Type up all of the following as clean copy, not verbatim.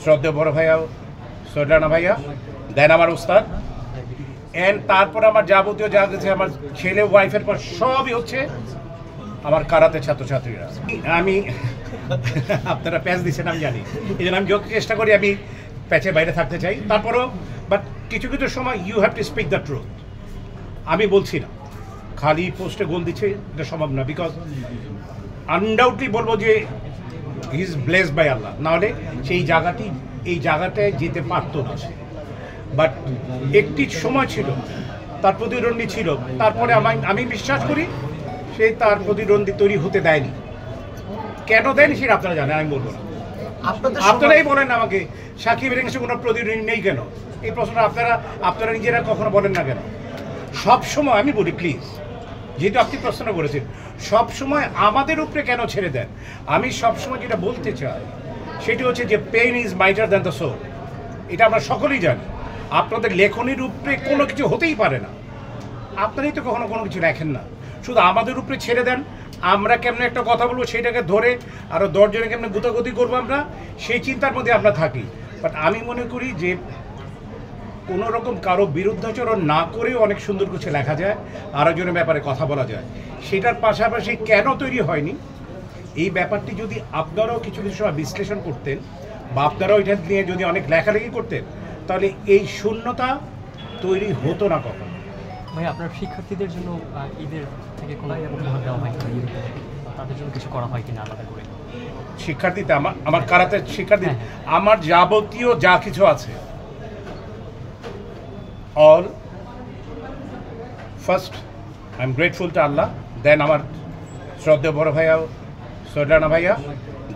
শ্রদ্ধেয় বড় ভাইয়া সৈয়দ ভাইয়া, দেন আমার উস্তাদ, অ্যান্ড তারপর আমার যাবতীয় যা গেছে আমার ছেলে ওয়াইফের পর সবই হচ্ছে আমার কারাতে ছাত্রছাত্রীরা। আমি আপনারা প্যাচ দিচ্ছেন আমি জানি, এই জন্য আমি যত চেষ্টা করি আমি প্যাচের বাইরে থাকতে চাই। তারপরও বাট কিছু কিছু সময় you have to speak the truth. আমি বলছি না খালি পোস্টে গোল দিচ্ছে, এটা সম্ভব না, বিকজ আনডাউটলি বলবো যে হি ইজ ব্লেসড বাই আল্লাহ, নাহলে সেই এই জায়গাটায় যেতে পারতো না সে। বাট একটি সময় ছিল তার প্রতিদ্বন্দ্বী ছিল, তারপরে আমি বিশ্বাস করি সে তার প্রতিদ্বন্দ্বী তৈরি হতে দেয়নি। কেন দেয়নি সেটা আপনারা জানেন, আমি বলবো না। আপনারাই বলেন আমাকে সাকিবের কাছে কোনো প্রতিদ্বন্দ্বী নেই কেন, এই প্রশ্নটা আপনারা নিজেরা কখনো বলেন না কেন? সব সময় আমি বলি প্লিজ, যেহেতু আপনি প্রশ্নটা করেছেন, সব সময় আমাদের উপরে কেন ছেড়ে দেন? আমি সবসময় যেটা বলতে চাই সেটি হচ্ছে যে pain is mightier than the soul. এটা আমরা সকলেই জানি। আপনাদের লেখনির উপরে কোনো কিছু হতেই পারে না, আপনারাই তো কখনো কোনো কিছু লেখেন না, শুধু আমাদের উপরে ছেড়ে দেন। আমরা কেমন একটা কথা বলবো সেটাকে ধরে আরও 10 জনে কেমন গুতাগুতি করবো, আমরা সেই চিন্তার মধ্যে আমরা থাকি। বাট আমি মনে করি যে কোনো রকম কারো বিরুদ্ধাচরণ না করেও অনেক সুন্দর কিছু লেখা যায়, আরেকজনের ব্যাপারে কথা বলা যায়। সেটার পাশাপাশি কেন তৈরি হয়নি এই ব্যাপারটি যদি আপনারাও কিছু কিছু সময় বিশ্লেষণ করতেন বা আপনারাও এটা নিয়ে যদি অনেক লেখালেখি করতেন, তাহলে এই শূন্যতা তৈরি হতো না কখন। ভাই আপনার শিক্ষার্থীদের জন্য ঈদের থেকে কোনো উপহার দেওয়া হয় কিনা, তাদের জন্য কিছু করা হয় কিনা আলাদা করে? শিক্ষার্থীতে আমার কারাতে শিক্ষার্থী আমার যাবতীয় যা কিছু আছে all first I am grateful to Allah, then আমার শ্রদ্ধেয় বড় ভাইয়া সৈয়দ ভাইয়া,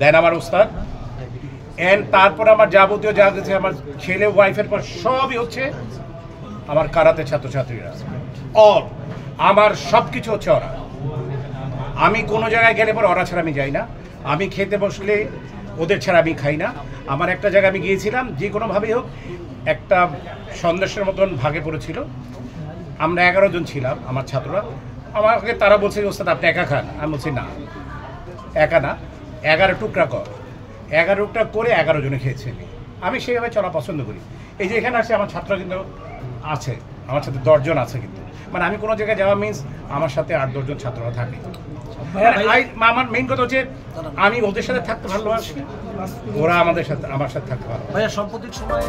দেন আমার উস্তাদ, অ্যান্ড তারপর আমার যাবতীয় যা গেছে আমার ছেলে ওয়াইফের পর সবই হচ্ছে আমার কারাতে ছাত্রছাত্রীরা। অল আমার সব কিছু হচ্ছে ওরা। আমি কোনো জায়গায় গেলে পর ওরা ছাড়া আমি যাই না, আমি খেতে বসলে ওদের ছাড়া আমি খাই না। আমার একটা জায়গায় আমি গিয়েছিলাম, যে কোনোভাবেই হোক একটা সন্দেশের মতন ভাগে পড়েছিল, আমরা 11 জন ছিলাম আমার ছাত্ররা। আমাকে তারা বলছে ওস্তাদ আপনি একা খান, আমি বলছি না একা না, 11 টুকরা কর। 11 টুকরা করে 11 জনে খেয়েছি। আমি সেইভাবে চলা পছন্দ করি। এই যে এখানে আসে আমার ছাত্র কিন্তু আছে, আমার সাথে 10 জন আছে, কিন্তু মানে আমি কোনো জায়গায় যাওয়া মিনস আমার সাথে 8-10 জন ছাত্ররা থাকে। আমার মেইন কথা হচ্ছে আমি ওদের সাথে থাকতে ভালোবাসি, ওরা আমার সাথে থাকতে ভালোবাসে। ভাইয়া সাম্প্রতিক সময়ে